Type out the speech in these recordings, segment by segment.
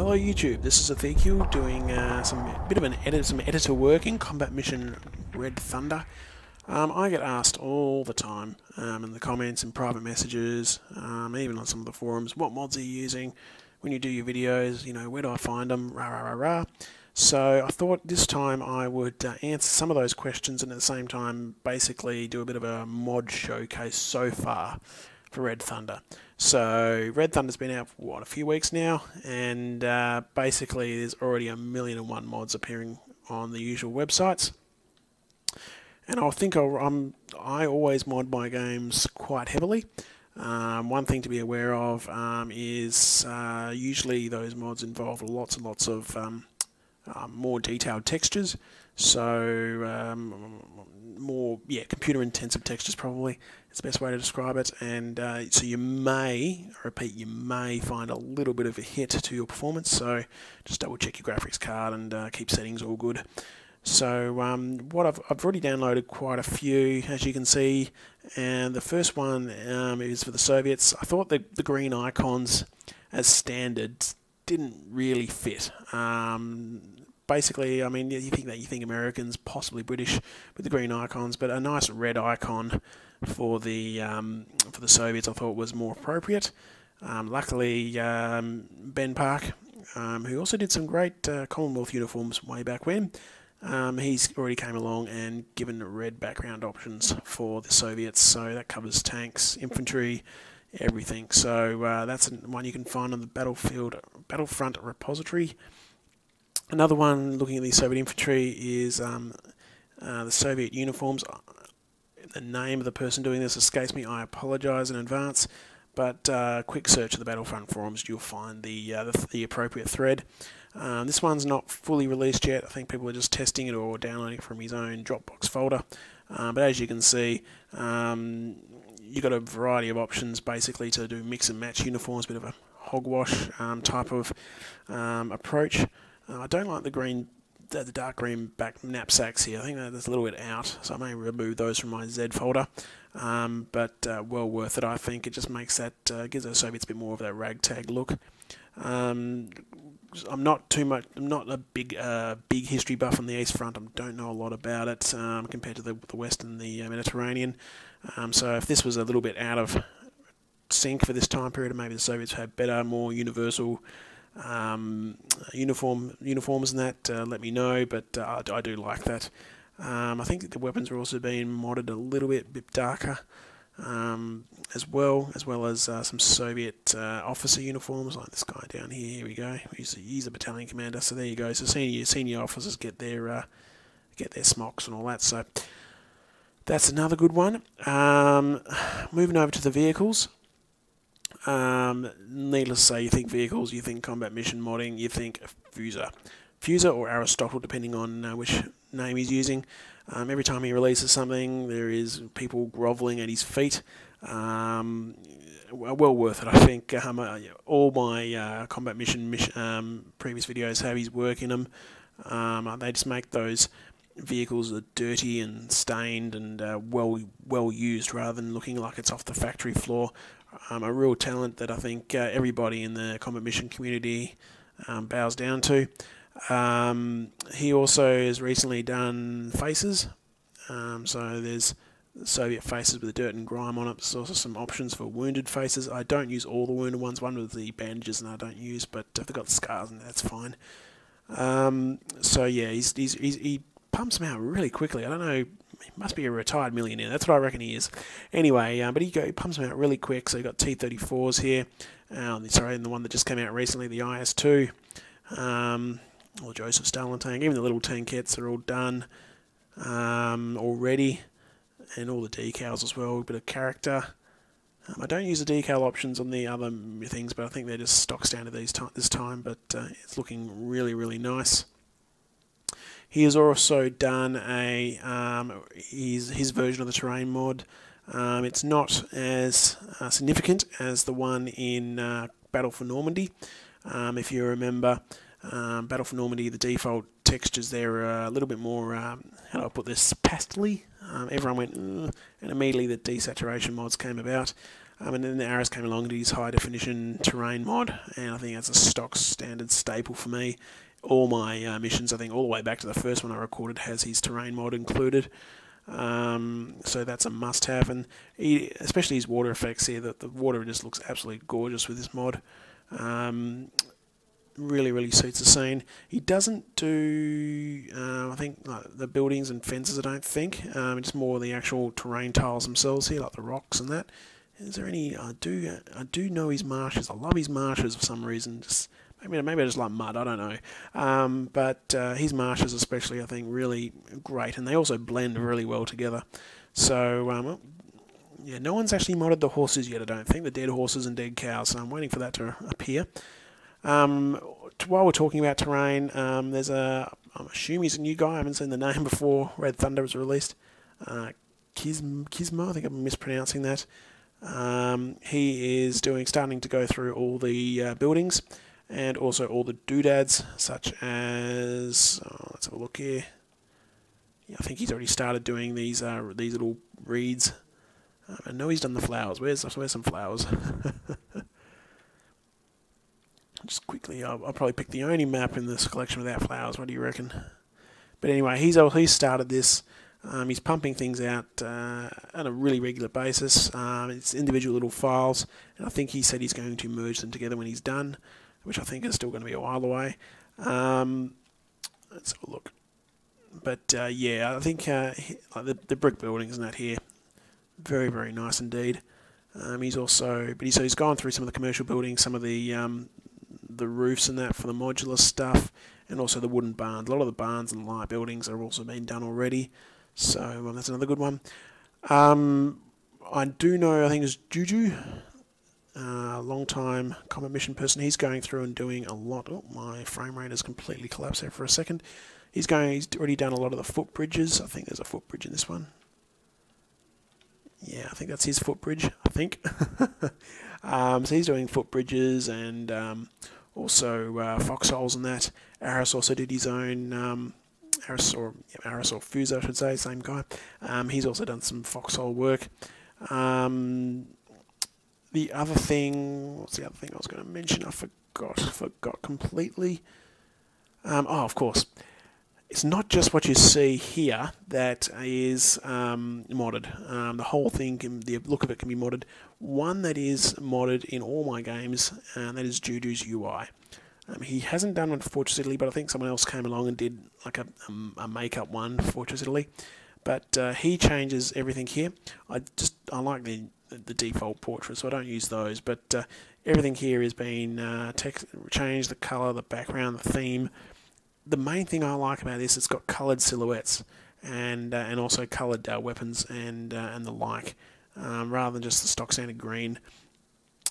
Hello YouTube, this is Ezekiel doing some editor work in Combat Mission Red Thunder. I get asked all the time in the comments and private messages, even on some of the forums, what mods are you using when you do your videos, you know, where do I find them, rah rah rah rah. So I thought this time I would answer some of those questions and at the same time basically do a bit of a mod showcase so far for Red Thunder. So Red Thunder's been out for what, a few weeks now, and basically there's already 1,000,001 mods appearing on the usual websites. And I always mod my games quite heavily. One thing to be aware of is usually those mods involve lots and lots of more detailed textures, so more computer-intensive textures probably is the best way to describe it. And so you may, I repeat, you may find a little bit of a hit to your performance. So just double check your graphics card and keep settings all good. So what I've already downloaded quite a few, as you can see, and the first one is for the Soviets. I thought the green icons as standard didn't really fit. Basically, I mean, you think Americans, possibly British, with the green icons, but a nice red icon for the Soviets I thought was more appropriate. Luckily, Ben Park, who also did some great Commonwealth uniforms way back when, he's already came along and given red background options for the Soviets, so that covers tanks, infantry, everything. So that's one you can find on the Battlefront repository. Another one looking at the Soviet infantry is the Soviet uniforms. The name of the person doing this escapes me, I apologise in advance, but quick search of the Battlefront forums, you'll find the appropriate thread. This one's not fully released yet. I think people are just testing it or downloading it from his own Dropbox folder. But as you can see, you've got a variety of options basically to do mix and match uniforms, a bit of a hogwash type of approach. I don't like the dark green back knapsacks here. I think that's a little bit out, so I may remove those from my Z folder. But well worth it, I think. It just makes that gives those Soviets a bit more of that ragtag look. I'm not a big history buff on the East Front. I don't know a lot about it compared to the West and the Mediterranean. So if this was a little bit out of sync for this time period, maybe the Soviets had better, more universal uniforms and that, let me know, but I do like that. I think the weapons are also being modded a little bit darker as well as some Soviet officer uniforms, like this guy down here. Here we go. He's a battalion commander, so there you go. So senior officers get their smocks and all that. So that's another good one. Moving over to the vehicles. Needless to say, you think vehicles, you think combat mission modding, you think Fuser or Aristotle, depending on which name he's using. Every time he releases something, there is people grovelling at his feet. Well worth it, I think. All my combat mission previous videos have his work in them. They just make those vehicles are dirty and stained and well used, rather than looking like it's off the factory floor. A real talent that I think everybody in the combat mission community bows down to. He also has recently done faces, so there's Soviet faces with the dirt and grime on it. There's also some options for wounded faces. I don't use all the wounded ones. One with the bandages and I don't use, but if they've got the scars, and that's fine. So yeah, he pumps them out really quickly. I don't know, he must be a retired millionaire. That's what I reckon he is. Anyway, but he pumps them out really quick. So you've got T-34s here. Sorry, and the one that just came out recently, the IS-2. Or Joseph Stalin tank. Even the little tankettes are all done already. And all the decals as well, a bit of character. I don't use the decal options on the other things, but I think they're just stock standard this time. But it's looking really, really nice. He has also done his version of the terrain mod. It's not as significant as the one in Battle for Normandy. If you remember, Battle for Normandy, the default textures there are a little bit more, how do I put this, pastely. Everyone went, and immediately the desaturation mods came about. And then the arrows came along and did his high definition terrain mod, and I think that's a stock standard staple for me. All my missions, I think all the way back to the first one I recorded, has his terrain mod included. So that's a must-have, and especially his water effects here. The water just looks absolutely gorgeous with this mod. Really suits the scene. He doesn't do, I think, like the buildings and fences. I don't think. It's more the actual terrain tiles themselves here, like the rocks and that. Is there any? I do know his marshes. I love his marshes for some reason. Just maybe I just like mud. I don't know. But his marshes, especially, I think, really great, and they also blend really well together. So yeah, no one's actually modded the horses yet. I don't think the dead horses and dead cows. So I'm waiting for that to appear. While we're talking about terrain, I'm assuming he's a new guy. I haven't seen the name before Red Thunder was released. Kismo, I think I'm mispronouncing that. He is starting to go through all the buildings and also all the doodads, such as, let's have a look here. Yeah, I think he's already started doing these little reeds. I know he's done the flowers. Where's some flowers? Just quickly, I'll probably pick the only map in this collection without flowers. What do you reckon? But anyway, he's started this. He's pumping things out on a really regular basis. It's individual little files, and I think he said he's going to merge them together when he's done, which I think is still going to be a while away. Let's have a look. But yeah, I think the brick buildings and that here, very nice indeed. He's gone through some of the commercial buildings, some of the roofs and that for the modular stuff, and also the wooden barns. A lot of the barns and light buildings are also been done already, so that's another good one. I do know, I think it's Juju, long time combat mission person. He's going through and doing a lot. Oh, my frame rate has completely collapsed there for a second. He's already done a lot of the footbridges. I think there's a footbridge in this one. Yeah, I think that's his footbridge, I think. So he's doing footbridges and also foxholes and that. Aris also did his own, Aris or Fusa, I should say, same guy. He's also done some foxhole work. The other thing, what's the other thing I was going to mention? I forgot completely. Oh, of course. It's not just what you see here that is modded. The whole thing, the look of it can be modded. One that is modded in all my games, and that is Juju's UI. He hasn't done one for Fortress Italy, but I think someone else came along and did like a make-up one for Fortress Italy. But he changes everything here. I like the default portrait, so I don't use those. But everything here has been changed: the colour, the background, the theme. The main thing I like about this, it's got coloured silhouettes and also coloured weapons and the like, rather than just the stock standard green.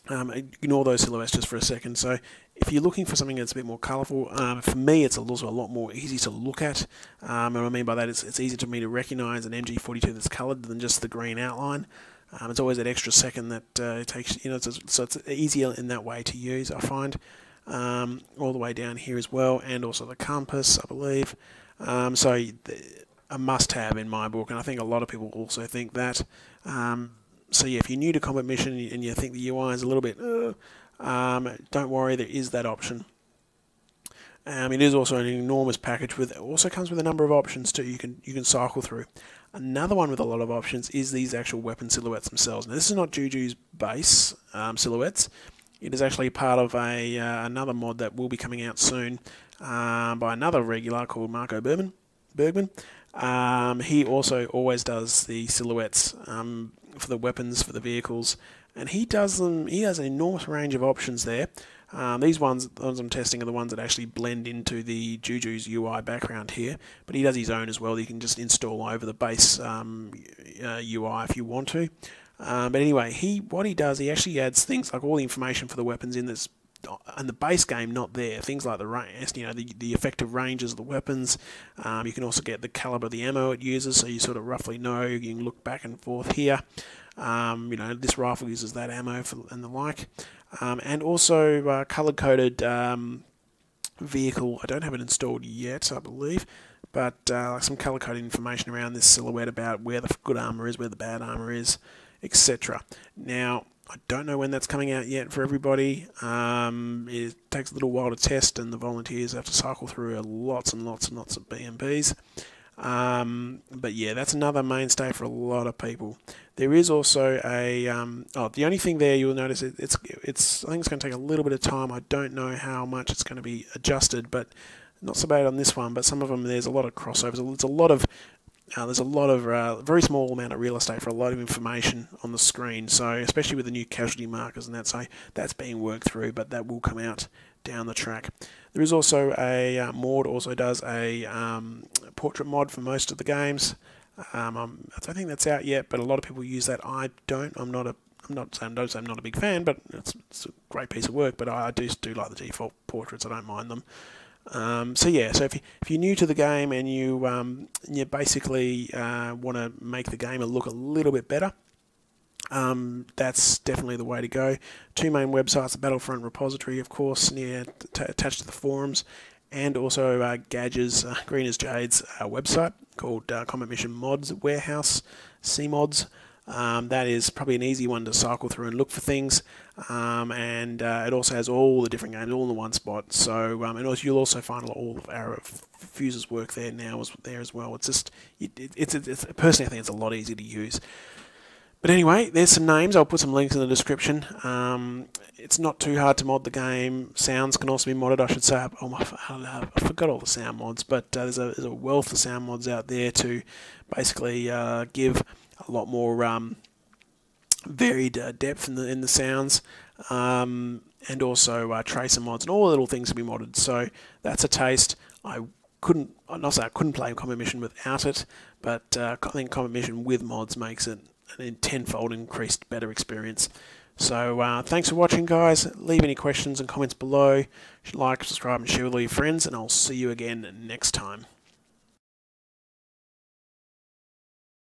Ignore those silhouettes just for a second. So if you're looking for something that's a bit more colourful, for me it's also a lot more easy to look at. And what I mean by that is it's easier for me to recognise an MG42 that's coloured than just the green outline. It's always that extra second that it takes, so it's easier in that way to use, I find. All the way down here as well, and also the compass, I believe. So a must-have in my book, and I think a lot of people also think that. So yeah, if you're new to combat mission and you think the UI is a little bit, don't worry, there is that option. It is also an enormous package also comes with a number of options too. You can cycle through. Another one with a lot of options is these actual weapon silhouettes themselves. Now this is not Juju's base silhouettes. It is actually part of another mod that will be coming out soon by another regular called Marco Bergman. He also always does the silhouettes for the weapons, for the vehicles, and he does them. He has an enormous range of options there. These ones I'm testing are the ones that actually blend into the Juju's UI background here, but he does his own as well. You can just install over the base UI if you want to. But anyway, what he does, he actually adds things like all the information for the weapons in this, and the base game not there. Things like the effective ranges of the weapons. You can also get the caliber of the ammo it uses, so you sort of roughly know. You can look back and forth here. This rifle uses that ammo and the like. And also color-coded vehicle. I don't have it installed yet, I believe. But some color-coded information around this silhouette about where the good armor is, where the bad armor is, etc. Now, I don't know when that's coming out yet for everybody. It takes a little while to test, and the volunteers have to cycle through lots and lots and lots of B&Bs. But yeah, that's another mainstay for a lot of people. There is also a the only thing there you'll notice it's I think it's going to take a little bit of time. I don't know how much it's going to be adjusted, but not so bad on this one. But some of them, there's a lot of crossovers. There's a lot of very small amount of real estate for a lot of information on the screen. So especially with the new casualty markers and that, so that's being worked through, but that will come out down the track. There is also a Maud also does a portrait mod for most of the games. I don't think that's out yet, but a lot of people use that. I don't. I'm not saying I'm not a big fan, but it's a great piece of work. But I do like the default portraits. I don't mind them. So yeah, so if you're new to the game and you basically want to make the game look a little bit better, that's definitely the way to go. Two main websites: the Battlefront repository, of course, attached to the forums, and also Gadge's Green as Jade's website called Combat Mission Mods Warehouse CMods. That is probably an easy one to cycle through and look for things, and it also has all the different games all in the one spot. So, and also you'll also find all of our Fuse's work there now as well. It's just it's personally I think it's a lot easier to use. But anyway, there's some names. I'll put some links in the description. It's not too hard to mod the game. Sounds can also be modded, I should say. I forgot all the sound mods, but there's a wealth of sound mods out there to basically give a lot more varied depth in the sounds, and also tracer mods and all the little things can be modded. So that's a taste. I couldn't play Combat Mission without it, but I think Combat Mission with mods makes it an tenfold increased better experience. So thanks for watching, guys. Leave any questions and comments below. Like, subscribe, and share with all your friends, and I'll see you again next time.